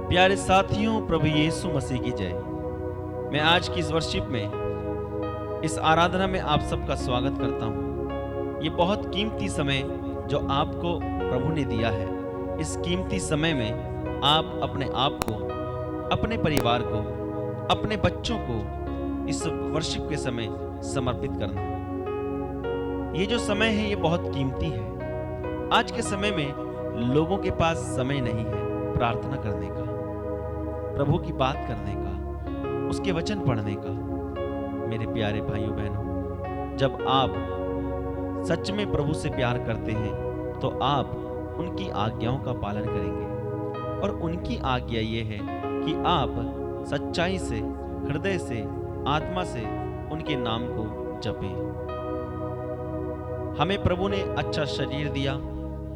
प्यारे साथियों, प्रभु यीशु मसीह की जय। मैं आज की इस वर्शिप में, इस आराधना में आप सबका स्वागत करता हूँ। ये बहुत कीमती समय जो आपको प्रभु ने दिया है। इस कीमती समय में आप अपने आप को, अपने परिवार को, अपने बच्चों को इस वर्शिप के समय समर्पित करना। ये जो समय है ये बहुत कीमती है। आज के समय में लोगों के पास समय नहीं है प्रार्थना करने का, प्रभु की बात करने का, उसके वचन पढ़ने का। मेरे प्यारे भाइयों बहनों, जब आप सच में प्रभु से प्यार करते हैं तो आप उनकी आज्ञाओं का पालन करेंगे। और उनकी आज्ञा ये है कि आप सच्चाई से, हृदय से, आत्मा से उनके नाम को जपें। हमें प्रभु ने अच्छा शरीर दिया,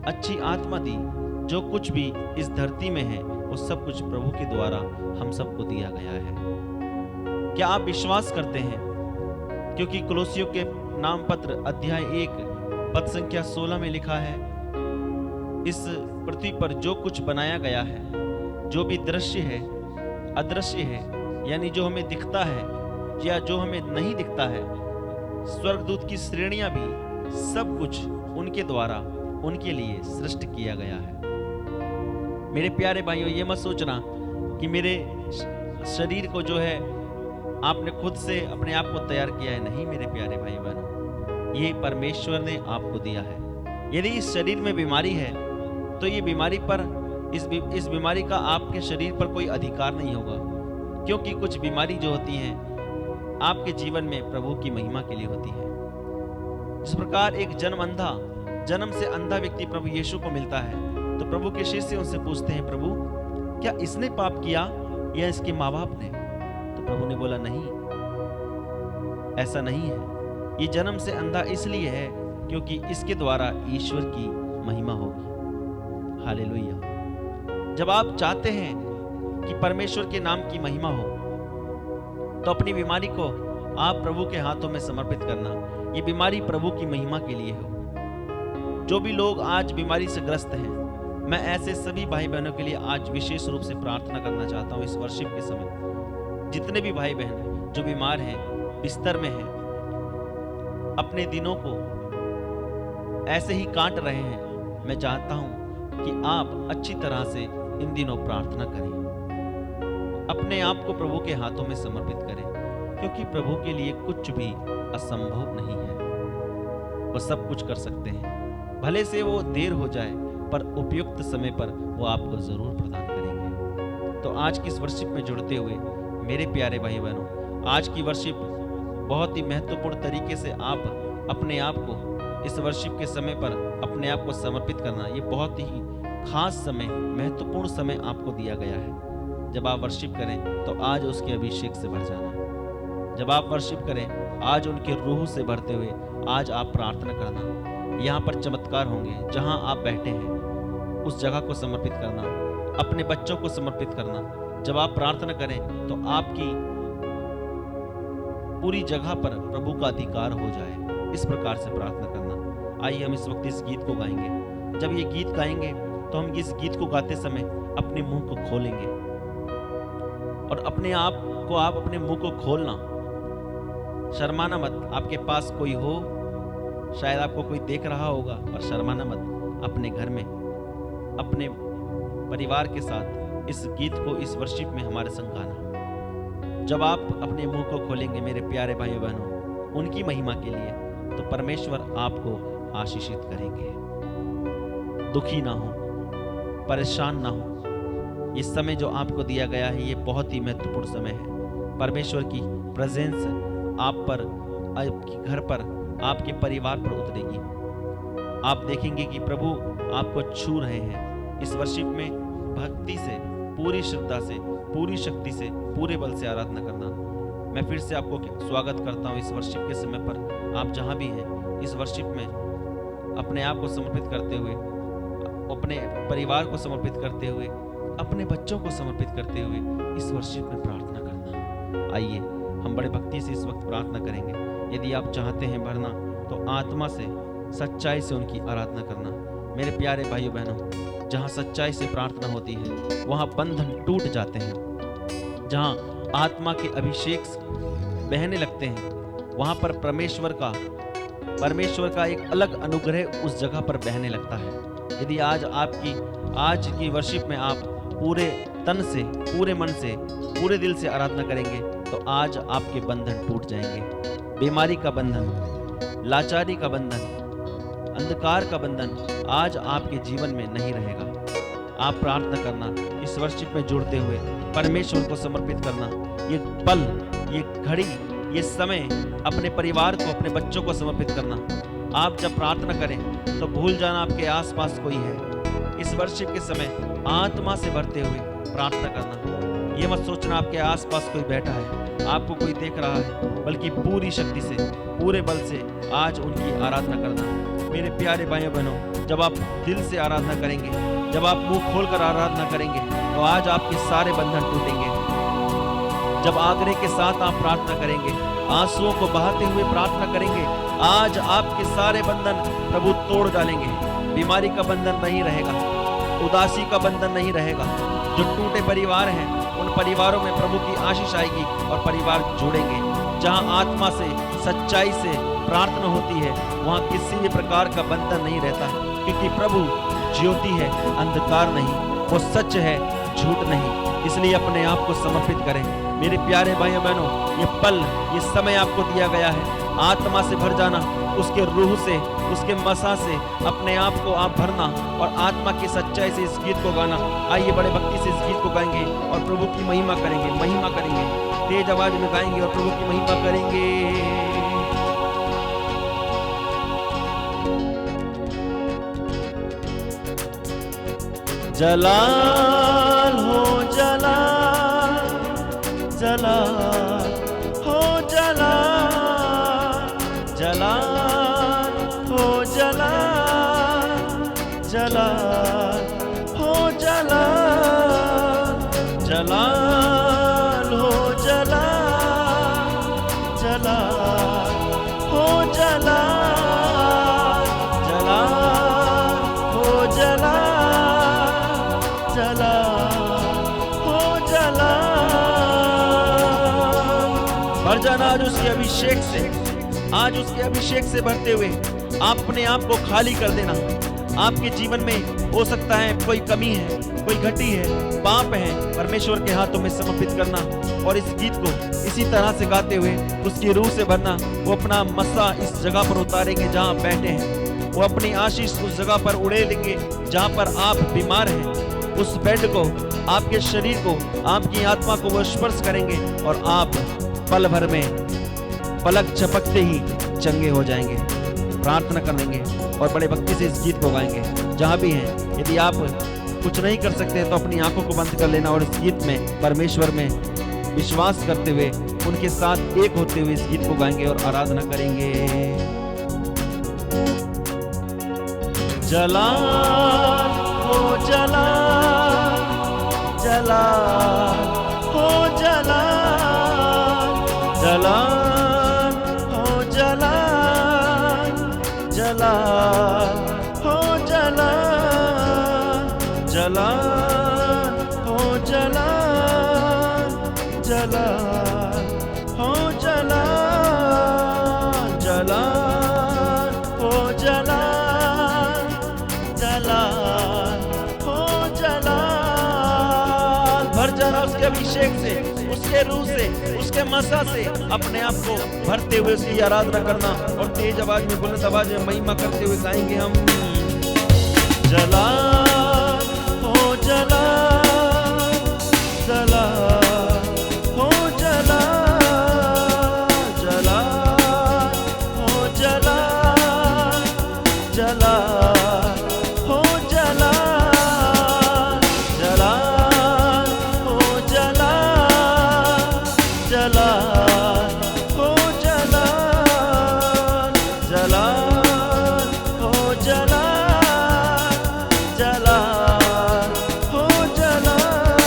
अच्छी आत्मा दी। जो कुछ भी इस धरती में है वो सब कुछ प्रभु के द्वारा हम सबको दिया गया है। क्या आप विश्वास करते हैं? क्योंकि कुलोसियों के नाम पत्र अध्याय 1 पद संख्या 16 में लिखा है, इस पृथ्वी पर जो कुछ बनाया गया है, जो भी दृश्य है, अदृश्य है, यानी जो हमें दिखता है या जो हमें नहीं दिखता है, स्वर्गदूत की श्रेणियां भी, सब कुछ उनके द्वारा, उनके लिए सृष्टि किया गया है। मेरे प्यारे भाइयों, ये मत सोचना कि मेरे शरीर को जो है आपने खुद से अपने आप को तैयार किया है। नहीं मेरे प्यारे भाई बहनों, ये परमेश्वर ने आपको दिया है। यदि इस शरीर में बीमारी है तो ये बीमारी पर, इस बीमारी का आपके शरीर पर कोई अधिकार नहीं होगा, क्योंकि कुछ बीमारी जो होती हैं आपके जीवन में प्रभु की महिमा के लिए होती है। जिस प्रकार एक जन्म से अंधा व्यक्ति प्रभु यीशु को मिलता है, तो प्रभु के शिष्य उनसे पूछते हैं, प्रभु क्या इसने पाप किया या इसके माँ बाप ने? तो प्रभु ने बोला, नहीं, ऐसा नहीं है। ये जन्म से अंधा इसलिए है क्योंकि इसके द्वारा ईश्वर की महिमा होगी। हालेलुया। जब आप चाहते हैं कि परमेश्वर के नाम की महिमा हो तो अपनी बीमारी को आप प्रभु के हाथों में समर्पित करना। ये बीमारी प्रभु की महिमा के लिए हो। जो भी लोग आज बीमारी से ग्रस्त हैं, मैं ऐसे सभी भाई बहनों के लिए आज विशेष रूप से प्रार्थना करना चाहता हूं। इस वर्शिप के समय जितने भी भाई बहन जो बीमार हैं, बिस्तर में हैं, अपने दिनों को ऐसे ही काट रहे हैं, मैं चाहता हूं कि आप अच्छी तरह से इन दिनों प्रार्थना करें, अपने आप को प्रभु के हाथों में समर्पित करें, क्योंकि प्रभु के लिए कुछ भी असंभव नहीं है। वो सब कुछ कर सकते हैं, भले से वो देर हो जाए, पर उपयुक्त समय पर वो आपको जरूर प्रदान करेंगे। तो आज की इस वर्शिप में जुड़ते हुए मेरे प्यारे भाई बहनों, आज की वर्शिप बहुत ही महत्वपूर्ण तरीके से आप अपने आप को इस वर्शिप के समय पर अपने आप को समर्पित करना, ये बहुत ही खास समय, महत्वपूर्ण समय आपको दिया गया है। जब आप वर्शिप करें तो आज उसके अभिषेक से भर जाना। जब आप वर्शिप करें, आज उनके रूह से भरते हुए आज आप प्रार्थना करना। यहाँ पर चमत्कार होंगे। जहाँ आप बैठे हैं उस जगह को समर्पित करना, अपने बच्चों को समर्पित करना। जब आप प्रार्थना करें तो आपकी पूरी जगह पर प्रभु का अधिकार हो जाए, इस प्रकार से प्रार्थना करना। आइए हम इस वक्त इस गीत को गाएंगे। जब ये गीत गाएंगे तो हम इस गीत को गाते समय अपने मुंह को खोलेंगे और अपने आप को, आप अपने मुंह को खोलना, शर्माना मत। आपके पास कोई हो, शायद आपको कोई देख रहा होगा, पर शर्माना मत। अपने घर में, अपने परिवार के साथ इस गीत को, इस वर्शिप में हमारे संग गाना। जब आप अपने मुंह को खोलेंगे मेरे प्यारे भाइयों बहनों उनकी महिमा के लिए, तो परमेश्वर आपको आशीषित करेंगे। दुखी ना हो, परेशान ना हो। ये समय जो आपको दिया गया है ये बहुत ही महत्वपूर्ण समय है। परमेश्वर की प्रेजेंस आप पर, आपके घर पर, आपके परिवार पर उतरेगी। आप देखेंगे कि प्रभु आपको छू रहे हैं। इस वर्शिप में भक्ति से, पूरी श्रद्धा से, पूरी शक्ति से, पूरे बल से आराधना करना। मैं फिर से आपको स्वागत करता हूँ इस वर्शिप के समय पर। आप जहाँ भी हैं इस वर्शिप में अपने आप को समर्पित करते हुए, अपने परिवार को समर्पित करते हुए, अपने बच्चों को समर्पित करते हुए इस वर्शिप में प्रार्थना करना। आइए हम बड़े भक्ति से इस वक्त प्रार्थना करेंगे। यदि आप चाहते हैं भरना तो आत्मा से, सच्चाई से उनकी आराधना करना। मेरे प्यारे भाइयों बहनों, जहाँ सच्चाई से प्रार्थना होती है वहाँ बंधन टूट जाते हैं। जहाँ आत्मा के अभिषेक बहने लगते हैं वहाँ पर परमेश्वर का एक अलग अनुग्रह उस जगह पर बहने लगता है। यदि आज की वर्शिप में आप पूरे तन से, पूरे मन से, पूरे दिल से आराधना करेंगे तो आज आपके बंधन टूट जाएंगे। बीमारी का बंधन, लाचारी का बंधन, अंधकार का बंधन आज आपके जीवन में नहीं रहेगा। आप प्रार्थना करना, इस वर्शिप में जुड़ते हुए परमेश्वर को समर्पित करना, ये पल, ये घड़ी, ये समय अपने परिवार को, अपने बच्चों को समर्पित करना। आप जब प्रार्थना करें तो भूल जाना आपके आसपास कोई है। इस वर्शिप के समय आत्मा से भरते हुए प्रार्थना करना। ये मत सोचना आपके आसपास कोई बैठा है, आपको कोई देख रहा है, बल्कि पूरी शक्ति से, पूरे बल से आज उनकी आराधना करना। मेरे प्यारे भाइयों बहनों, जब आप दिल से आराधना करेंगे, जब आप मुंह खोलकर आराधना करेंगे तो आज आपके सारे बंधन टूटेंगे। जब आग्रह के साथ आप प्रार्थना करेंगे, आंसुओं को बहाते हुए प्रार्थना करेंगे, आज आपके सारे बंधन प्रभु तोड़ डालेंगे। बीमारी का बंधन नहीं रहेगा, उदासी का बंधन नहीं रहेगा। जो टूटे परिवार हैं उन परिवारों में प्रभु की आशीष आएगी और परिवार जुड़ेंगे। जहां आत्मा से, सच्चाई से प्रार्थना होती है वहां किसी भी प्रकार का बंधन नहीं रहता, क्योंकि प्रभु ज्योति है, अंधकार नहीं, वो सच है, झूठ नहीं। इसलिए अपने आप को समर्पित करें। मेरे प्यारे भाइयों बहनों, ये पल, ये समय आपको दिया गया है आत्मा से भर जाना, उसके रूह से, उसके मसा से अपने आप को आप भरना और आत्मा की सच्चाई से इस गीत को गाना। आइए बड़े भक्ति से इस गीत को गाएंगे और प्रभु की महिमा करेंगे, तेज आवाज में गाएंगे और प्रभु की महिमा करेंगे। जलाल हो जलाल, जलाल हो जलाल, जलाल हो जलाल, जलाल हो जलाल, जलाल हो जलाल, जलाल हो जलाल, जलाल हो जलाल, भर जाना आज उसके अभिषेक से, आज उसके अभिषेक से भरते हुए आप अपने आप को खाली कर देना। आपके जीवन में हो सकता है कोई कमी है, कोई घटी है, पाप है, परमेश्वर के हाथों में समर्पित करना और इस गीत को इसी तरह से गाते हुए उसकी रूह से भरना। वो अपना मस्सा इस जगह पर उतारेंगे जहाँ बैठे हैं, वो अपनी आशीष उस जगह पर उड़ेलेंगे जहाँ पर आप बीमार हैं। उस बेड को, आपके शरीर को, आपकी आत्मा को वो स्पर्श करेंगे और आप पल भर में, पलक झपकते ही चंगे हो जाएंगे। प्रार्थना करेंगे और बड़े भक्ति से इस गीत को गाएंगे जहाँ भी हैं। यदि आप कुछ नहीं कर सकते तो अपनी आंखों को बंद कर लेना और इस गीत में परमेश्वर में विश्वास करते हुए उनके साथ एक होते हुए इस गीत को गाएंगे और आराधना करेंगे। जलाल हो जलाल, जलाल हो जलाल, जलाल हो जलाल, जलाल हो जलाल, जलाल हो जलाल, जलाल हो जलाल, जलाल हो जलाल, जलाल हो जलाल। भर जाना उसके अभिषेक से, उसके रूह से, उसके मसा से अपने आप को भरते हुए उसकी आराधना करना और तेज आवाज में, बुलंद आवाज में महिमा करते हुए गाएंगे हम। जलाल हो जलाल, जलाल हो जलाल, जलाल हो जलाल, जलाल हो जलाल, जलाल हो जलाल, जलाल हो जलाल, जलाल हो जलाल, जलाल हो जलाल।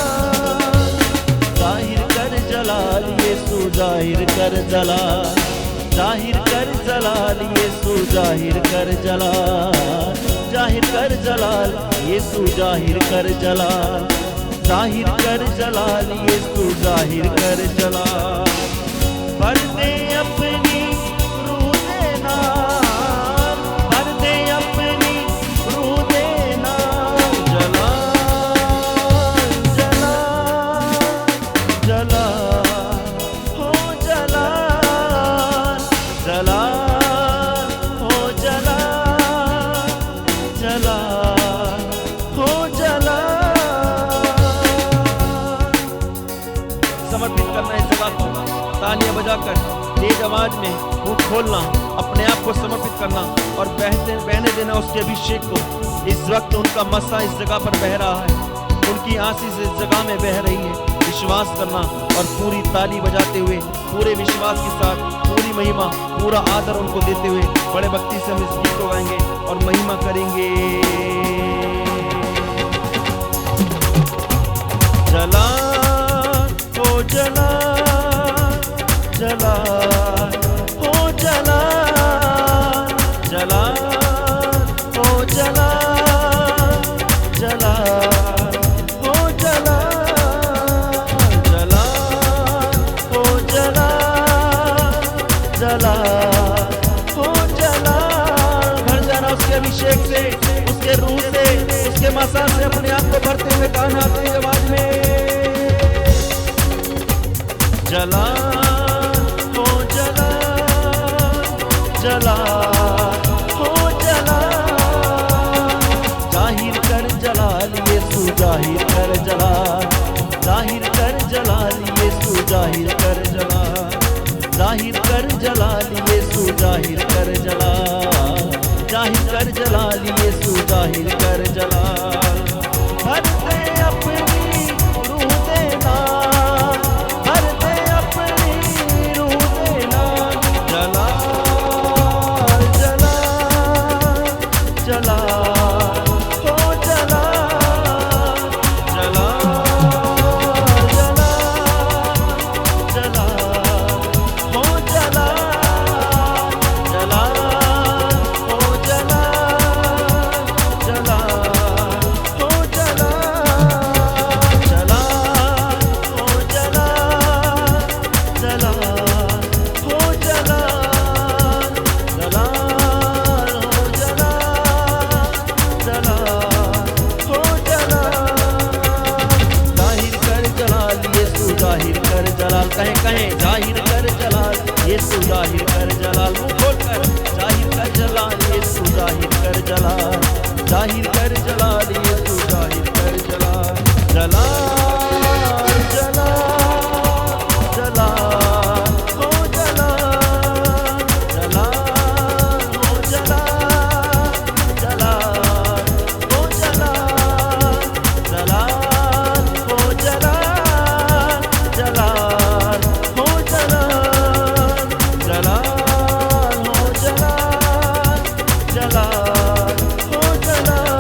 जाहिर कर जलाल यीशु, जाहिर कर जलाल, जाहिर कर जलाल यीशु, जाहिर कर जलाल, जाहिर कर जलाल, यीशु जाहिर कर जलाल, जाहिर कर जलाल, यीशु जाहिर कर जलाल। भर दे अपनी रूह देना, भर दे अपनी रूह देना, जलाल जलाल जलाल हो जलाल, जलाल हो जलाल, जलाल हो जलाल। समर्पित करना इस जगह को, तालियां बजाकर तेज आवाज में मुंह खोलना, अपने आप को समर्पित करना और बहने देना उसके अभिषेक को। इस वक्त उनका मसा इस जगह पर बह रहा है, उनकी आशीष इस जगह में बह रही है। विश्वास करना और पूरी ताली बजाते हुए पूरे विश्वास के साथ पूरी महिमा पूरा आदर उनको देते हुए बड़े भक्ति से हम इस गीत को गाएंगे और महिमा करेंगे। जलाल हो जलाल, जलाल हो जलाल, जलाल हो जलाल, जलाल हो जलाल, जलाल हो जलाल, जलाल हो जलाल। भर जाना उसके अभिषेक से, उसके रूह से, उसके मसा से अपने आप को भरते हुए गाना तेज आवाज में। जलाल हो जलाल, जलाल हो जलाल, जाहिर कर जलाल, यीशु जाहिर कर जलाल, जाहिर कर जलाल, यीशु जाहिर कर जलाल, जाहिर कर जलाल, यीशु जाहिर कर जलाल, जाहिर कर जलाल, यीशु जाहिर कर जलाल। भर दे अपनी रूह देना, भर दे अपनी रूह देना, जलाल जलाल जलाल हो जलाल, जलाल जलाल जलाल हो जलाल, जलाल हो जलाल, जलाल हो जलाल, जलाल हो जलाल, जलाल हो जलाल, जलाल हो जलाल, जलाल हो जलाल। जाहिर कर जलाल, यीशु जाहिर कर जलाल, कहें कहें जाहिर कर जलाल, यीशु जाहिर कर जलाल। मुंह खोलकर जाहिर कर जलाल, यीशु जाहिर कर जलाल, जाहिर कर जलाल, यीशु जाहिर कर जलाल। जलाल जलाल जलाल हो जलाल, जलाल हो जलाल, जलाल हो जलाल, जलाल हो जलाल, जलाल हो जलाल, जलाल हो जलाल, जलाल हो जलाल।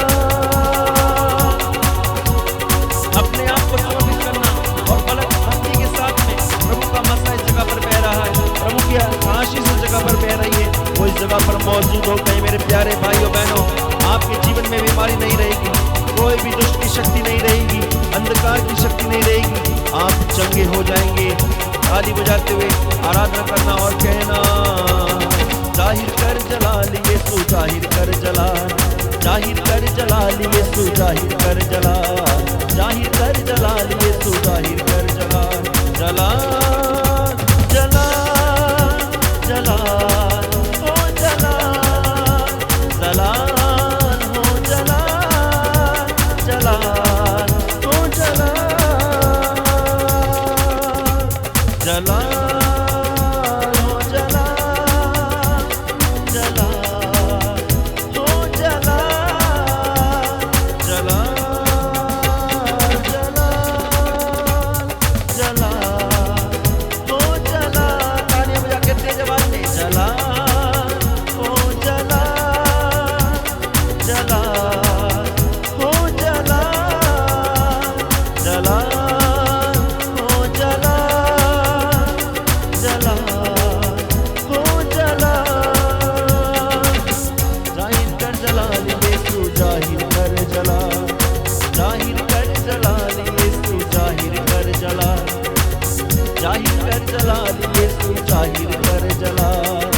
अपने आप को समर्पित करना और गलत भक्ति के साथ में प्रभु का मसा इस जगह पर बह रहा है, प्रभु की आशीष इस जगह पर बह रही है। वो इस जगह पर मौजूद हो गए। मेरे प्यारे भाइयों बहनों, आपके जीवन में बीमारी नहीं रहेगी, कोई भी दुष्ट की शक्ति नहीं रहेगी, अंधकार की शक्ति नहीं रहेगी, आप चंगे हो जाएंगे। ताली बजाते हुए आराधना करना और कहना, जाहिर कर जलाल, यीशु जाहिर कर जलाल, जाहिर कर जलाल, यीशु जाहिर कर जलाल, जाहिर कर जलाल, यीशु जाहिर कर जलाल। जलाल जलाल जलाल हो जलाल, जलाल हो जलाल, जलाल हो जलाल, जलाल हो जलाल, जलाल हो जलाल, जलाल जलाल यीशु जाहिर कर जलाल,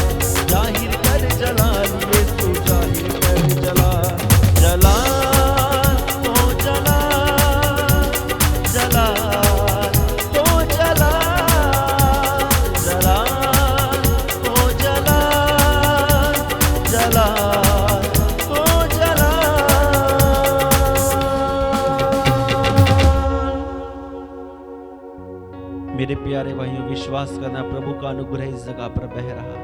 जाहिर कर जलाल यीशु जाहिर कर जलाल, जलाल ओ जलाल, जलाल ओ जलाल, जलाल ओ जलाल, जलाल ओ जलाल। मेरे प्यारे भाइयों, विश्वास करना प्रभु का अनुग्रह इस जगह पर बह रहा है,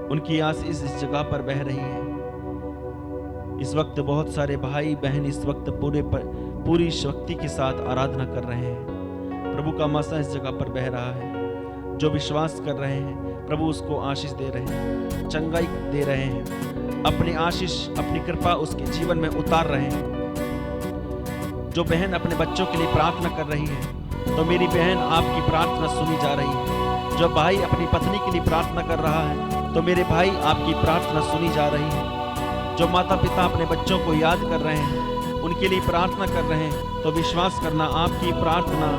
उनकी आशीष इस जगह पर बह रही है। इस वक्त बहुत सारे भाई बहन इस वक्त पूरी शक्ति के साथ आराधना कर रहे हैं। प्रभु का मसा इस जगह पर बह रहा है। जो विश्वास कर रहे हैं प्रभु उसको आशीष दे रहे हैं, चंगाई दे रहे हैं, अपनी आशीष अपनी कृपा उसके जीवन में उतार रहे हैं। जो बहन अपने बच्चों के लिए प्रार्थना कर रही है तो मेरी बहन आपकी प्रार्थना सुनी जा रही है। जो भाई अपनी पत्नी के लिए प्रार्थना कर रहा है तो मेरे भाई आपकी प्रार्थना सुनी जा रही है। जो माता पिता अपने बच्चों को याद कर रहे हैं, उनके लिए प्रार्थना कर रहे हैं, तो विश्वास करना आपकी प्रार्थना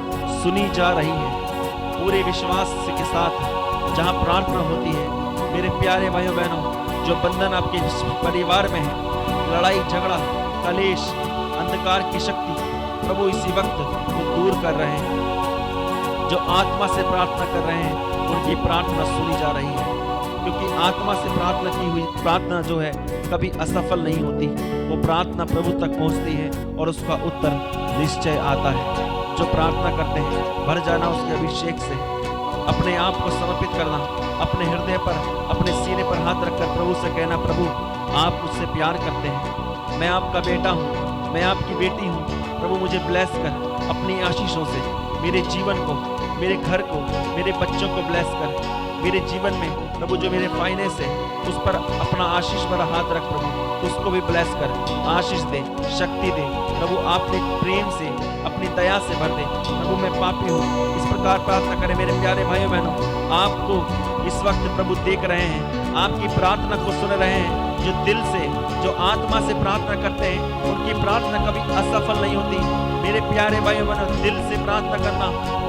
सुनी जा रही है। पूरे विश्वास के साथ जहाँ प्रार्थना होती है मेरे प्यारे भाइयों बहनों, जो बंधन आपके परिवार में है, लड़ाई झगड़ा कलेश अंधकार की शक्ति प्रभु इसी वक्त वो दूर कर रहे हैं। जो आत्मा से प्रार्थना कर रहे हैं उनकी प्रार्थना सुनी जा रही है, क्योंकि आत्मा से प्रार्थना की हुई प्रार्थना जो है कभी असफल नहीं होती। वो प्रार्थना प्रभु तक पहुंचती है और उसका उत्तर निश्चय आता है। जो प्रार्थना करते हैं भर जाना उसके अभिषेक से, अपने आप को समर्पित करना, अपने हृदय पर अपने सीने पर हाथ रखकर प्रभु से कहना, प्रभु आप मुझसे प्यार करते हैं, मैं आपका बेटा हूँ, मैं आपकी बेटी हूँ, प्रभु मुझे ब्लेस कर अपनी आशीषों से मेरे जीवन को, मेरे घर को, मेरे बच्चों को ब्लेस कर। मेरे जीवन में प्रभु जो मेरे फाइनेंस है उस पर अपना आशीष भरा हाथ रख प्रभु, उसको भी ब्लेस कर, आशीष दे, शक्ति दे प्रभु, आपने प्रेम से अपनी दया से भर दे। प्रभु मैं पापी हूँ। इस प्रकार प्रार्थना करें मेरे प्यारे भाइयों बहनों। आपको इस वक्त प्रभु देख रहे हैं, आपकी प्रार्थना को सुन रहे हैं। जो दिल से, जो आत्मा से प्रार्थना करते हैं उनकी प्रार्थना कभी असफल नहीं होती। मेरे प्यारे भाइयों बहनों, दिल से प्रार्थना करना,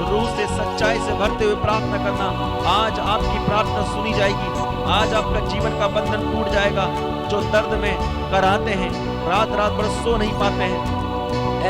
रूह से सच्चाई से भरते हुए प्रार्थना करना, आज आपकी प्रार्थना सुनी जाएगी। आज आपका जीवन का बंधन टूट जाएगा। जो दर्द में कराहते हैं, रात रात भर सो नहीं पाते हैं,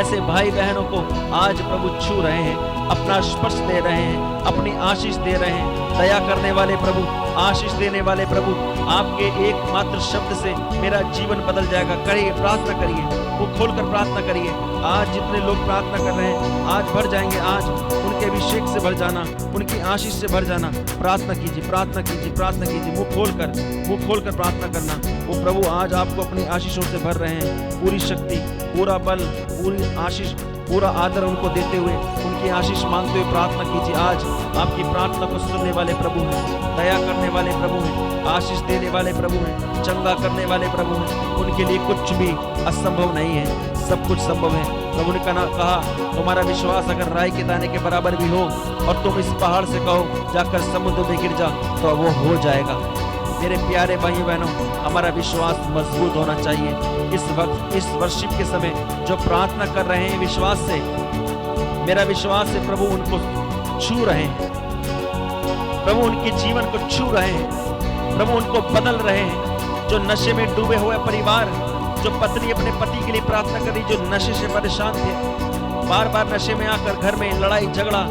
ऐसे भाई बहनों को आज प्रभु छू रहे हैं, अपना स्पर्श दे रहे हैं, अपनी आशीष दे रहे हैं। दया करने वाले प्रभु, आशीष देने वाले प्रभु, आपके एकमात्र शब्द से मेरा जीवन बदल जाएगा। करिए, प्रार्थना करिए, वो खोलकर प्रार्थना करिए। आज जितने लोग प्रार्थना कर रहे हैं आज भर जाएंगे। आज उनके अभिषेक से भर जाना, उनकी आशीष से भर जाना। प्रार्थना कीजिए, प्रार्थना कीजिए, प्रार्थना कीजिए। मुंह खोलकर प्रार्थना करना। वो प्रभु आज आपको अपनी आशीषों से भर रहे हैं। पूरी शक्ति, पूरा बल, पूरी आशीष, पूरा आदर उनको देते हुए, उनकी आशीष मांगते हुए प्रार्थना कीजिए। आज आपकी प्रार्थना को सुनने वाले प्रभु हैं, दया करने वाले प्रभु हैं, आशीष देने वाले प्रभु हैं, चंगा करने वाले प्रभु हैं। उनके लिए कुछ भी असंभव नहीं है, सब कुछ संभव है। प्रभु ने कहा, तुम्हारा विश्वास अगर राई के दाने के बराबर भी हो और तुम इस पहाड़ से कहो जाकर समुद्र में गिर जा, तो वो हो जाएगा। मेरे प्यारे भाइयों बहनों, हमारा विश्वास मजबूत होना चाहिए। इस वक्त, इस वर्शिप के समय जो प्रार्थना कर रहे हैं विश्वास से, मेरा विश्वास है प्रभु उनको छू रहे हैं, प्रभु उनके जीवन को छू रहे हैं, प्रभु उनको बदल रहे हैं। जो नशे में डूबे हुए परिवार, जो पत्नी अपने पति के लिए प्रार्थना कर रही, जो नशे से परेशान थे, बार बार नशे में आकर घर में लड़ाई झगड़ा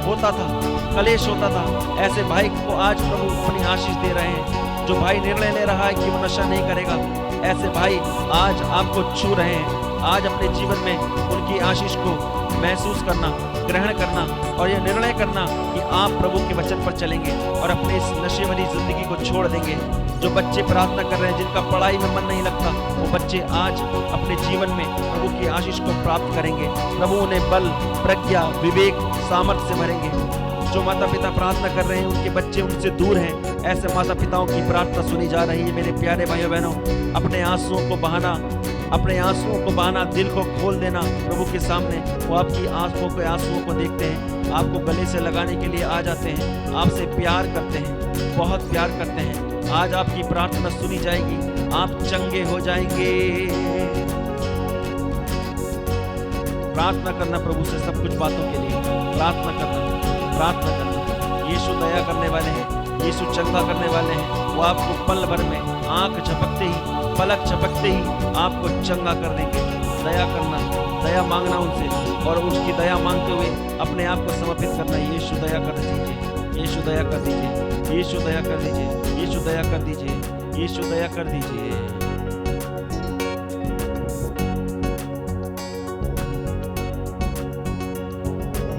होता था, कलेश होता था, ऐसे भाई को आज प्रभु अपनी आशीष दे रहे हैं। जो भाई निर्णय ले रहा है कि वो नशा नहीं करेगा, ऐसे भाई आज आपको छू रहे हैं। आज अपने जीवन में उनकी आशीष को महसूस करना, ग्रहण करना और यह निर्णय करना कि आप प्रभु के वचन पर चलेंगे और अपने इस नशे वाली जिंदगी को छोड़ देंगे। जो बच्चे प्रार्थना कर रहे हैं, जिनका पढ़ाई में मन नहीं लगता, वो बच्चे आज अपने जीवन में प्रभु की आशीष को प्राप्त करेंगे। प्रभु उन्हें बल, प्रज्ञा, विवेक, सामर्थ्य से भरेंगे। जो माता पिता प्रार्थना कर रहे हैं उनके बच्चे उनसे दूर हैं, ऐसे माता पिताओं की प्रार्थना सुनी जा रही है। मेरे प्यारे भाइयों बहनों, अपने आंसुओं को बहाना, दिल को खोल देना प्रभु के सामने। वो आपकी आंखों के आंसुओं को देखते हैं, आपको गले से लगाने के लिए आ जाते हैं, आपसे प्यार करते हैं, बहुत प्यार करते हैं। आज आपकी प्रार्थना सुनी जाएगी, आप चंगे हो जाएंगे। प्रार्थना करना प्रभु से सब कुछ बातों के लिए, प्रार्थना करना। यीशु दया करने वाले हैं, यीशु चंगा करने वाले हैं। वो आपको पल भर में आंख झपकते ही, पलक झपकते ही आपको चंगा कर देंगे। दया करना, दया मांगना उनसे और उसकी दया मांगते हुए अपने आप को समर्पित करना। यीशु दया कर दीजिए, यीशु दया कर दीजिए, यीशु दया कर दीजिए, यीशु दया कर दीजिए, यीशु दया कर दीजिए।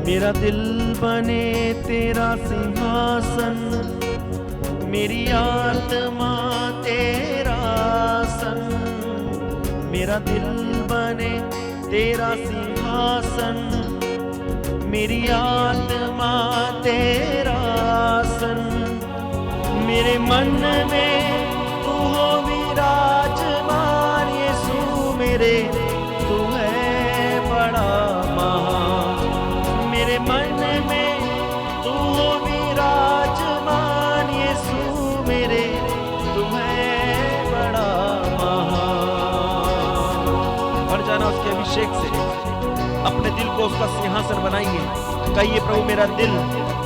मेरा दिल बने तेरा सिंहासन, मेरी आत्मा तेरा सन। मेरा दिल बने तेरा सिंहासन, मेरी आत्मा तेरा सन। मेरे मन में तू हो विराजमान यीशु मेरे, तू है बड़ा महान। मेरे मन में तू हो विराजमान यीशु मेरे, तू है बड़ा महान। भर जाना उसके अभिषेक से, अपने दिल को उसका सिंहासन बनाइए। कहिए प्रभु मेरा दिल,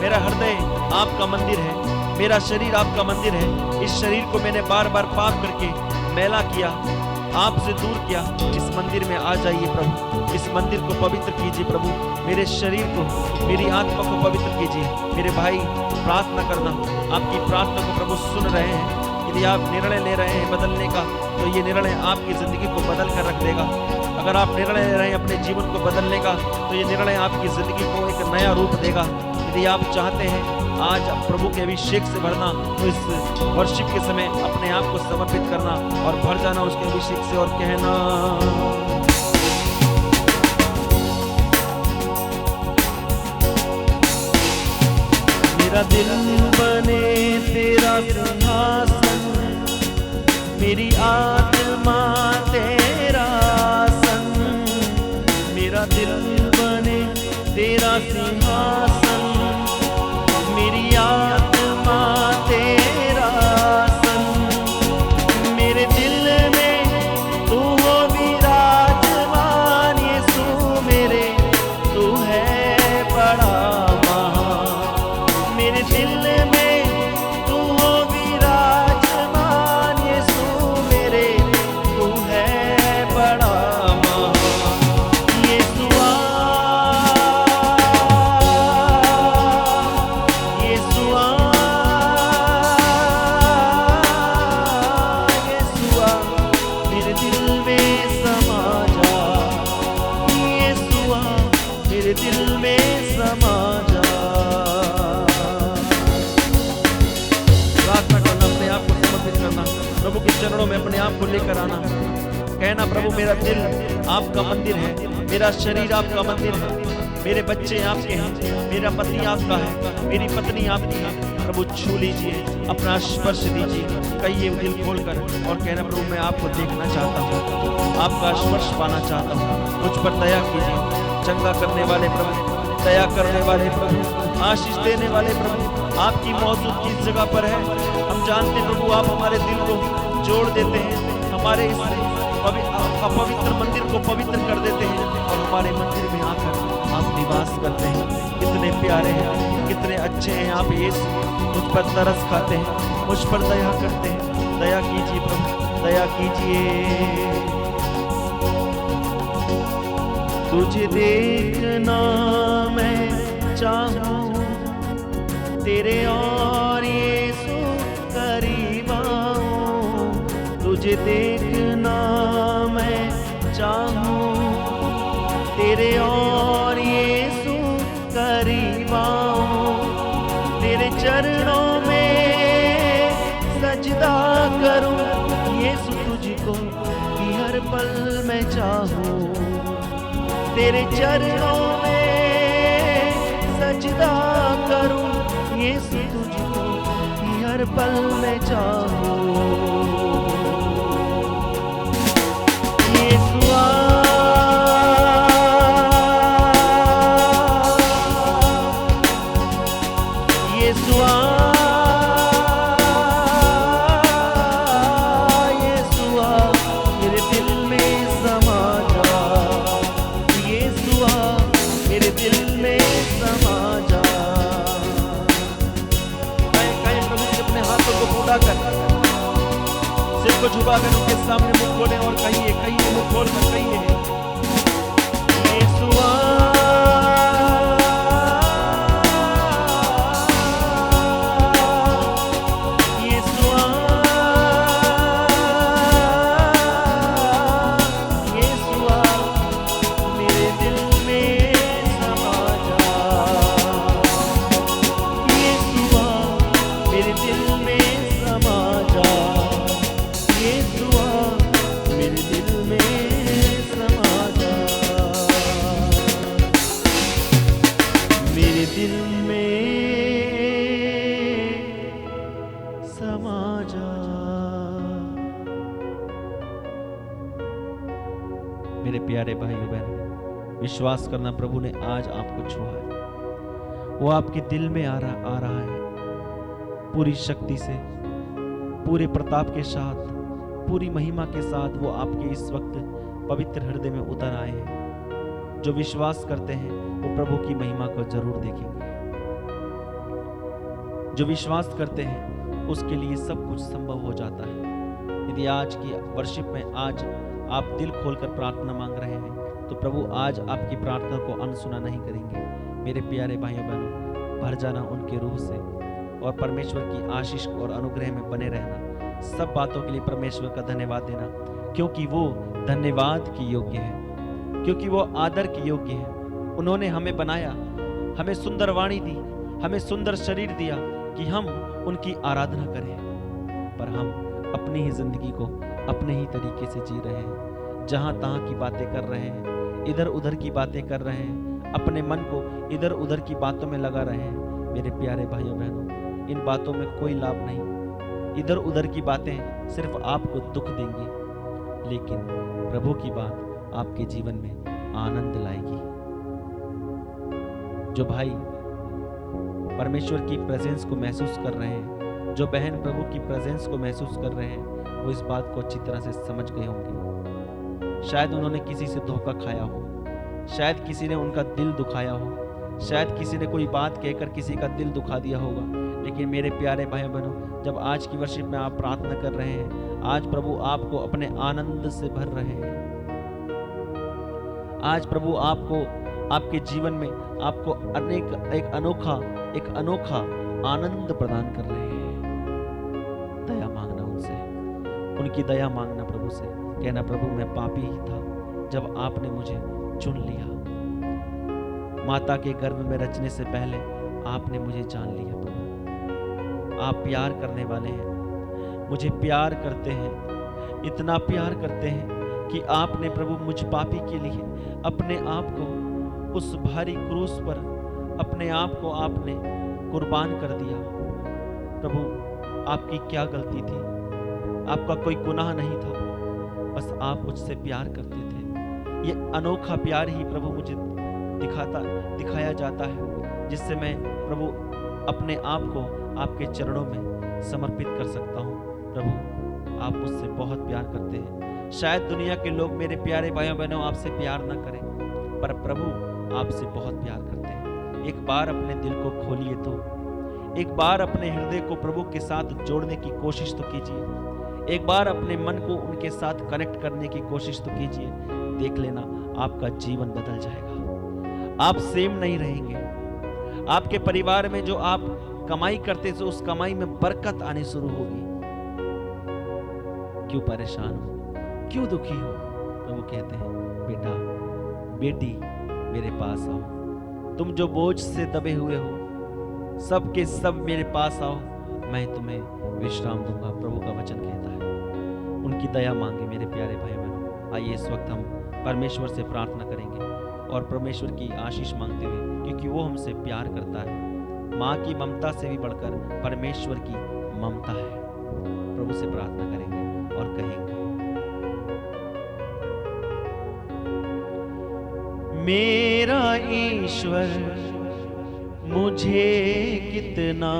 मेरा हृदय आपका मंदिर है, मेरा शरीर आपका मंदिर है। इस शरीर को मैंने बार बार पाप करके मैला किया, आपसे दूर किया। इस मंदिर में आ जाइए प्रभु, इस मंदिर को पवित्र कीजिए प्रभु। मेरे शरीर को, मेरी आत्मा को पवित्र कीजिए। मेरे भाई प्रार्थना करना, आपकी प्रार्थना को प्रभु सुन रहे हैं। यदि आप निर्णय ले रहे हैं बदलने का, तो ये निर्णय आपकी जिंदगी को बदल कर रख देगा। अगर आप निर्णय ले रहे हैं अपने जीवन को बदलने का, तो ये निर्णय आपकी जिंदगी को एक नया रूप देगा। यदि आप चाहते हैं आज प्रभु के अभिषेक से भरना, तो इस वर्शिप के समय अपने आप को समर्पित करना और भर जाना उसके अभिषेक से और कहना, मेरा दिल बने तेरा सिंहासन, मेरी आत्मा तेरा सन। मेरा दिल बने तेरा सिंहासन, मेरी आत्मा तेरा सन। मेरे दिल में तू हो विराजमान यीशु मेरे, तू है बड़ा महान। मेरे दिल में तू हो विराजमान यीशु मेरे, तू है बड़ा महान। यीशुआ प्रभु के चरणों में अपने आप को लेकर आना। कहना प्रभु मेरा दिल आपका मंदिर है, मेरा शरीर आपका मंदिर है, मेरे बच्चे आपके हैं, मेरा पति आपका है, मेरी पत्नी आपकी है। प्रभु छू लीजिए, अपना स्पर्श दीजिए। कहिए दिल खोलकर और कहना प्रभु मैं आपको देखना चाहता हूँ, आपका स्पर्श पाना चाहता हूँ। मुझ पर दया कीजिए। चंगा करने वाले प्रभु, दया करने वाले प्रभु, आशीष देने वाले प्रभु, आपकी मौजूदगी इस जगह पर है। हम जानते हैं प्रभु आप हमारे दिल को जोड़ देते हैं, हमारे इस अपवित्र मंदिर को पवित्र कर देते हैं और हमारे मंदिर में आकर आप निवास करते हैं। कितने प्यारे हैं, कितने अच्छे हैं आप यीशु। मुझ पर तरस खाते हैं, मुझ पर दया करते हैं। दया कीजिए प्रभु, दया कीजिए। तुझे देखना मैं चाहूं, तेरे और यीशु करीब आऊं। तुझे देखना मैं चाहूं, तेरे और यीशु करीब आऊं। तेरे चरणों में सजदा करूं यीशु तुझको कि हर पल मैं चाहूं। तेरे चरणों में सजदा करूं यीशु तुझको कि हर पल मैं चाहूं। यीशु बताकर, सिर को झुकाकर उनके सामने मुंह खोलें और कहिए, कहिए, मुंह खोलकर कहिए, यीशुआ मेरे प्यारे भाइयों बहनों, विश्वास करना प्रभु ने आज आपको छुआ है। वो आपके दिल में आ रहा है, पूरी शक्ति से, पूरे प्रताप के साथ, पूरी महिमा के साथ वो आपके इस वक्त पवित्र हृदय में उतर आए हैं। जो विश्वास करते हैं वो प्रभु की महिमा को जरूर देखेंगे। जो विश्वास करते हैं उसके लिए सब कुछ संभव हो जाता है। यदि आज की वर्शिप में आज आप दिल खोलकर प्रार्थना मांग रहे हैं तो प्रभु आज आपकी प्रार्थना को अनसुना नहीं करेंगे। मेरे प्यारे भाइयों बहनों, भर जाना उनके रूह से और परमेश्वर की आशीष और अनुग्रह में बने रहना। सब बातों के लिए परमेश्वर का धन्यवाद देना, क्योंकि वो धन्यवाद की योग्य है, क्योंकि वो आदर की योग्य है। उन्होंने हमें बनाया, हमें सुंदर वाणी दी, हमें सुंदर शरीर दिया कि हम उनकी आराधना करें, पर हम अपनी ही जिंदगी को अपने ही तरीके से जी रहे हैं। जहां तहां की बातें कर रहे हैं, इधर उधर की बातें कर रहे हैं, अपने मन को इधर उधर की बातों में लगा रहे हैं। मेरे प्यारे भाइयों बहनों, इन बातों में कोई लाभ नहीं। इधर उधर की बातें सिर्फ आपको दुख देंगी, लेकिन प्रभु की बात आपके जीवन में आनंद लाएगी। जो भाई परमेश्वर की प्रेजेंस को महसूस कर रहे हैं, जो बहन प्रभु की प्रेजेंस को महसूस कर रहे हैं, वो इस बात को अच्छी तरह से समझ गए होंगे। शायद उन्होंने किसी से धोखा खाया हो, शायद किसी ने उनका दिल दुखाया हो, शायद किसी ने कोई बात कहकर किसी का दिल दुखा दिया होगा। लेकिन मेरे प्यारे भाई बहनों, जब आज की वर्शिप में आप प्रार्थना कर रहे हैं, आज प्रभु आपको अपने आनंद से भर रहे हैं। आज प्रभु आपको आपके जीवन में आपको एक अनोखा आनंद प्रदान कर रहे हैं। दया मांगना उनसे, उनकी दया मांगना प्रभु से, कहना प्रभु मैं पापी ही था, जब आपने मुझे चुन लिया। माता के गर्भ में रचने से पहले आपने मुझे जान लिया। प्रभु आप प्यार करने वाले हैं, मुझे प्यार करते हैं, इतना प्यार करते हैं कि आपने प्रभु मुझ पापी के लिए अपने आप को उस भारी क्रूस पर अपने आप को आपने कुर्बान कर दिया। प्रभु आपकी क्या गलती थी? आपका कोई गुनाह नहीं था, बस आप मुझसे प्यार करते थे। ये अनोखा प्यार ही प्रभु मुझे दिखाया जाता है, जिससे मैं प्रभु अपने आप को आपके चरणों में समर्पित कर सकता हूँ। प्रभु आप मुझसे बहुत प्यार करते हैं। शायद दुनिया के लोग मेरे प्यारे भाइयों बहनों आपसे प्यार ना करें, पर प्रभु आपसे बहुत प्यार करते हैं। एक बार अपने दिल को खोलिए, तो एक बार अपने हृदय को प्रभु के साथ जोड़ने की कोशिश तो कीजिए। एक बार अपने मन को उनके साथ कनेक्ट करने की कोशिश तो कीजिए। देख लेना, आपका जीवन बदल जाएगा। आप सेम नहीं रहेंगे। आपके परिवार में जो आप कमाई करते थे, उस कमाई में बरकत आनी शुरू होगी। क्यों परेशान हो, क्यों दुखी हो? प्रभु कहते हैं, बेटा बेटी मेरे पास आओ। तुम जो बोझ से दबे हुए हो, सब के सब मेरे पास आओ, मैं तुम्हें विश्राम दूंगा। प्रभु का वचन कहता है। उनकी दया मांगे मेरे प्यारे भाई बहनों। आइए इस वक्त हम परमेश्वर से प्रार्थना करेंगे और परमेश्वर की आशीष मांगते हुए, क्योंकि वो हमसे प्यार करता है। माँ की ममता से भी बढ़कर परमेश्वर की ममता है। प्रभु से प्रार्थना करेंगे और कहेंगे, मेरा ईश्वर मुझे कितना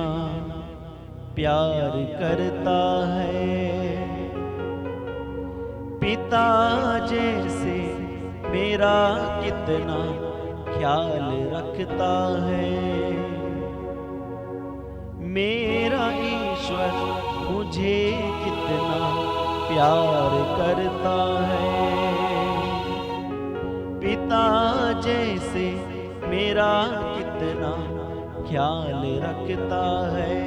प्यार करता है, पिता जैसे मेरा कितना ख्याल रखता है। मेरा ईश्वर मुझे कितना प्यार करता है, पिता जैसे मेरा कितना ख्याल रखता है।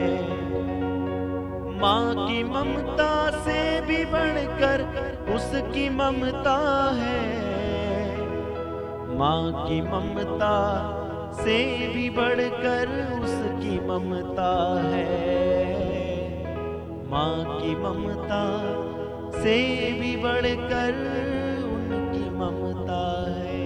माँ की ममता से भी बढ़कर उसकी ममता है, माँ की ममता से भी बढ़कर उसकी ममता है, माँ की ममता से भी बढ़कर उनकी ममता है।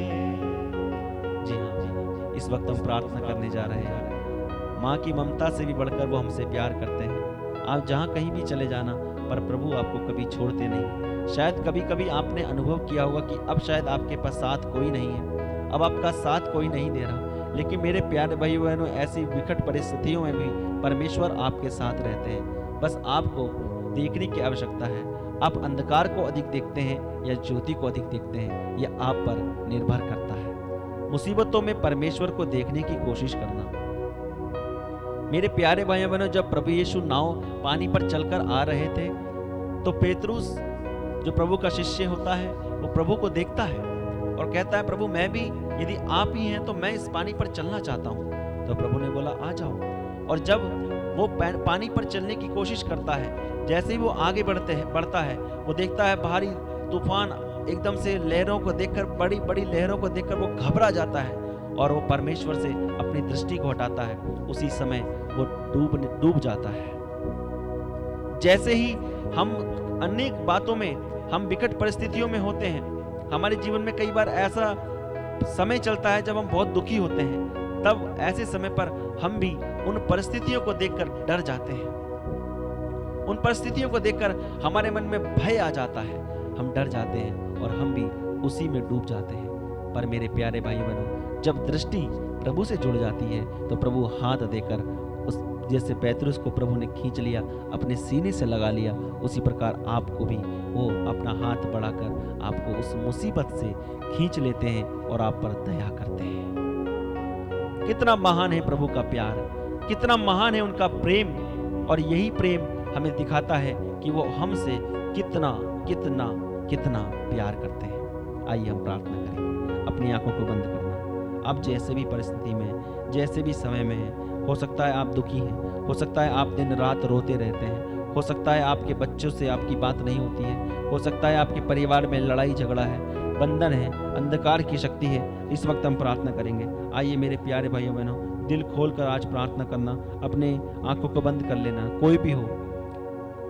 जी हाँ, इस वक्त हम प्रार्थना करने जा रहे हैं। माँ की ममता से भी बढ़कर वो हमसे प्यार करते हैं। आप जहाँ कहीं भी चले जाना, पर प्रभु आपको कभी छोड़ते नहीं। शायद कभी कभी आपने अनुभव किया होगा कि अब शायद आपके पास साथ कोई नहीं है, अब आपका साथ कोई नहीं दे रहा, लेकिन मेरे प्यारे भाई बहनों, ऐसी विकट परिस्थितियों में भी परमेश्वर आपके साथ रहते हैं। बस आपको देखने की आवश्यकता है, आप अंधकार को अधिक देखते हैं या ज्योति को अधिक देखते हैं, यह आप पर निर्भर करता है। मुसीबतों में परमेश्वर को देखने की कोशिश करना। मेरे प्यारे भाइयों बहनों, जब प्रभु यीशु नाव पानी पर चलकर आ रहे थे, तो पेतरुस जो प्रभु का शिष्य होता है, वो प्रभु को देखता है और कहता है, प्रभु मैं भी, यदि आप ही हैं तो मैं इस पानी पर चलना चाहता हूँ। तो प्रभु ने बोला आ जाओ। और जब वो पानी पर चलने की कोशिश करता है, जैसे ही वो आगे बढ़ता है, वो देखता है भारी तूफान, एकदम से लहरों को देखकर, बड़ी बड़ी लहरों को देखकर वो घबरा जाता है और वो परमेश्वर से अपनी दृष्टि को हटाता है। उसी समय वो डूब जाता है। जैसे ही हम अनेक बातों में, हम विकट परिस्थितियों में होते हैं, हमारे जीवन में कई बार ऐसा समय चलता है जब हम बहुत दुखी होते हैं, तब ऐसे समय पर हम भी उन परिस्थितियों को देखकर डर जाते हैं। उन परिस्थितियों को देखकर हमारे मन में भय आ जाता है, हम डर जाते हैं और हम भी उसी में डूब जाते हैं। पर मेरे प्यारे भाई बहनों, जब दृष्टि प्रभु से जुड़ जाती है तो प्रभु हाथ देकर, उस जैसे पेतरुस को प्रभु ने खींच लिया, अपने सीने से लगा लिया, उसी प्रकार आपको भी वो अपना हाथ बढ़ाकर आपको उस मुसीबत से खींच लेते हैं और आप पर दया करते हैं। कितना महान है प्रभु का प्यार, कितना महान है उनका प्रेम, और यही प्रेम हमें दिखाता है कि वो हमसे कितना कितना कितना प्यार करते हैं। आइए हम प्रार्थना करें, अपनी आंखों को बंद करना। आप जैसे भी परिस्थिति में, जैसे भी समय में हैं, हो सकता है आप दुखी हैं, हो सकता है आप दिन रात रोते रहते हैं, हो सकता है आपके बच्चों से आपकी बात नहीं होती है, हो सकता है आपके परिवार में लड़ाई झगड़ा है, बंधन है, अंधकार की शक्ति है। इस वक्त हम प्रार्थना करेंगे। आइए मेरे प्यारे भाइयों बहनों, दिल खोलकर आज प्रार्थना करना, अपने आंखों को बंद कर लेना। कोई भी हो,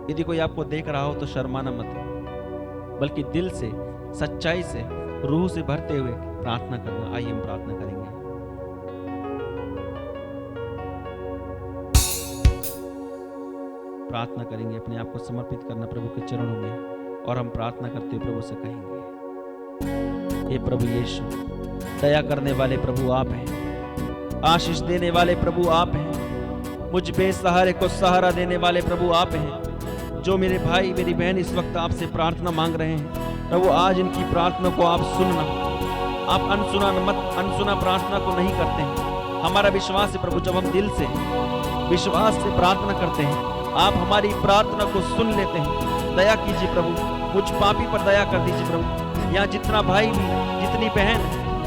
यदि कोई आपको देख रहा हो तो शर्माना मत, बल्कि दिल से, सच्चाई से, रूह से भरते हुए प्रार्थना करना। आइए हम प्रार्थना करेंगे। प्रार्थना करेंगे, अपने आप को समर्पित करना प्रभु के चरणों में, और हम प्रार्थना करते हुए प्रभु से कहेंगे, हे प्रभु यीशु, दया करने वाले प्रभु आप हैं, आशीष देने वाले प्रभु आप हैं, मुझ बेसहारे को सहारा देने वाले प्रभु आप हैं। जो मेरे भाई मेरी बहन इस वक्त आपसे प्रार्थना मांग रहे हैं, प्रभु आज इनकी प्रार्थना को आप सुनना। आप अनसुना प्रार्थना को नहीं करते हैं। हमारा विश्वास है प्रभु, जब हम दिल से, विश्वास से प्रार्थना करते हैं, आप हमारी प्रार्थना को सुन लेते हैं। दया कीजिए प्रभु, मुझ पापी पर दया कर दीजिए प्रभु। यहाँ जितना भाई भी, जितनी बहन,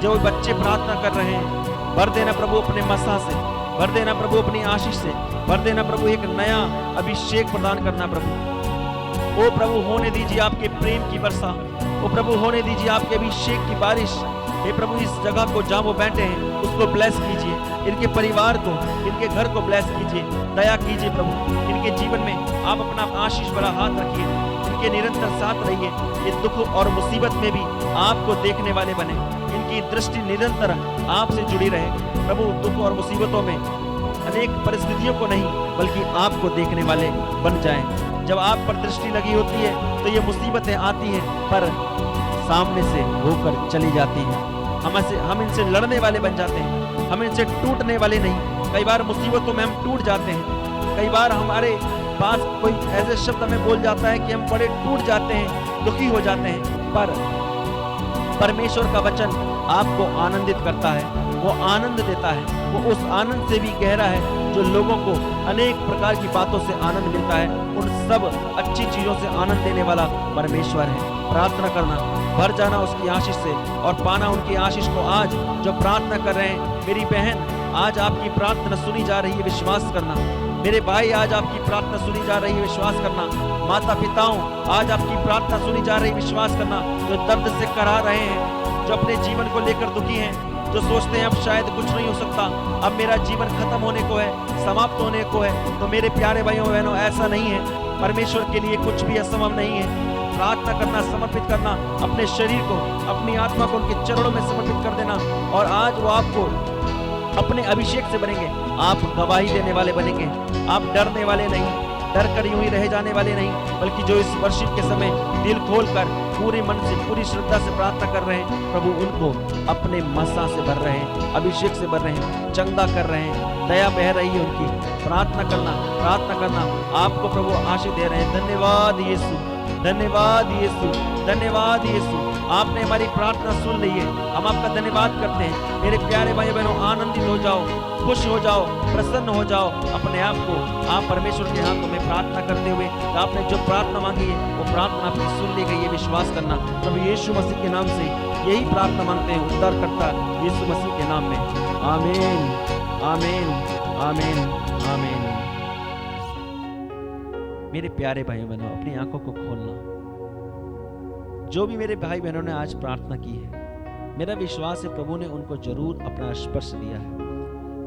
जो बच्चे प्रार्थना कर रहे हैं, भर देना प्रभु अपने मसा से, भर देना प्रभु अपनी आशीष से, भर देना प्रभु एक नया अभिषेक प्रदान करना प्रभु। ओ प्रभु होने दीजिए आपके प्रेम की वर्षा, ओ प्रभु होने दीजिए आपके अभिषेक की बारिश। हे प्रभु इस जगह को जहाँ वो बैठे हैं उसको ब्लेस कीजिए, इनके परिवार को, इनके घर को ब्लेस कीजिए, दया कीजिए प्रभु। इनके जीवन में आप अपना आशीष भरा हाथ रखिए, इनके निरंतर साथ रहिए। ये दुख और मुसीबत में भी आपको देखने वाले बने, इनकी दृष्टि निरंतर आपसे जुड़ी रहे प्रभु। दुख और मुसीबतों में अनेक परिस्थितियों को नहीं, बल्कि आपको देखने वाले बन जाएं। जब आप पर दृष्टि लगी होती है तो ये मुसीबतें आती हैं, पर सामने से होकर चली जाती हैं। हम इनसे लड़ने वाले बन जाते हैं, हम इनसे टूटने वाले नहीं। कई बार मुसीबतों में हम टूट जाते हैं, कई बार हमारे पास कोई ऐसे शब्द हमें बोल जाता है कि हम बड़े टूट जाते हैं, दुखी हो जाते हैं। पर परमेश्वर का वचन आपको आनंदित करता है, वो आनंद देता है, वो उस आनंद से भी गहरा है जो लोगों को अनेक प्रकार की बातों से आनंद मिलता है। उन सब अच्छी चीजों से आनंद देने वाला परमेश्वर है। प्रार्थना करना, भर जाना उसकी आशीष से और पाना उनकी आशीष को। आज जो प्रार्थना कर रहे हैं मेरी बहन, आज आपकी प्रार्थना सुनी जा रही है, विश्वास करना। मेरे भाई, आज आपकी प्रार्थना सुनी जा रही है, विश्वास करना। माता पिताओं, आज आपकी प्रार्थना सुनी जा रही है, विश्वास करना। जो दर्द से करा रहे हैं, जो अपने जीवन को लेकर दुखी हैं, जो सोचते हैं अब शायद कुछ नहीं हो सकता, अब मेरा जीवन खत्म होने को है, समाप्त होने को है, तो मेरे प्यारे भाइयों बहनों, ऐसा नहीं है। परमेश्वर के लिए कुछ भी असंभव नहीं है। प्रार्थना करना, समर्पित करना, अपने शरीर को, अपनी आत्मा को उनके चरणों में समर्पित कर देना, और आज वो आपको अपने अभिषेक से बनेंगे। आप गवाही देने वाले बनेंगे। आप डरने वाले नहीं, डर कर यूं ही रह जाने वाले नहीं, बल्कि जो इस वर्षिप के समय दिल खोलकर पूरे मन से, पूरी श्रद्धा से प्रार्थना कर रहे हैं, प्रभु उनको अपने मसा से भर रहे हैं, अभिषेक से भर रहे हैं, चंगा कर रहे हैं, दया बह रही है उनकी। प्रार्थना करना, प्रार्थना करना, आपको प्रभु आशीष दे रहे हैं। धन्यवाद यीशु, धन्यवाद यीशु, धन्यवाद यीशु। आपने हमारी प्रार्थना सुन ली है, हम आपका धन्यवाद करते हैं। मेरे प्यारे भाई बहनों, आनंदित हो जाओ, खुश हो जाओ, प्रसन्न हो जाओ अपने आप को। आप परमेश्वर के हाथों में प्रार्थना करते हुए आपने जो प्रार्थना मांगी है वो प्रार्थना आपकी सुन ली गई है, विश्वास करना। प्रभु यीशु मसीह के नाम से यही प्रार्थना मांगते हैं, उद्धारकर्ता यीशु मसीह के नाम में। आमीन, आमीन, आमीन, आमीन। मेरे प्यारे भाई बहनों, अपनी आंखों को खोलना। जो भी मेरे भाई बहनों ने आज प्रार्थना की है, मेरा विश्वास है प्रभु ने उनको जरूर अपना स्पर्श दिया है।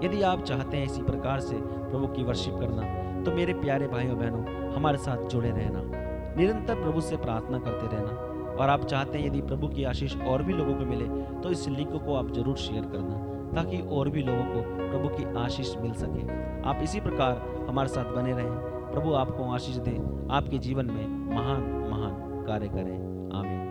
यदि आप चाहते हैं इसी प्रकार से प्रभु की वर्शिप करना, तो मेरे प्यारे भाइयों बहनों, हमारे साथ जुड़े रहना, निरंतर प्रभु से प्रार्थना करते रहना। और आप चाहते हैं यदि प्रभु की आशीष और भी लोगों को मिले, तो इस लिंक को आप जरूर शेयर करना, ताकि और भी लोगों को प्रभु की आशीष मिल सके। आप इसी प्रकार हमारे साथ बने रहें। प्रभु आपको आशीष दे, आपके जीवन में महान महान कार्य करें। आमीन।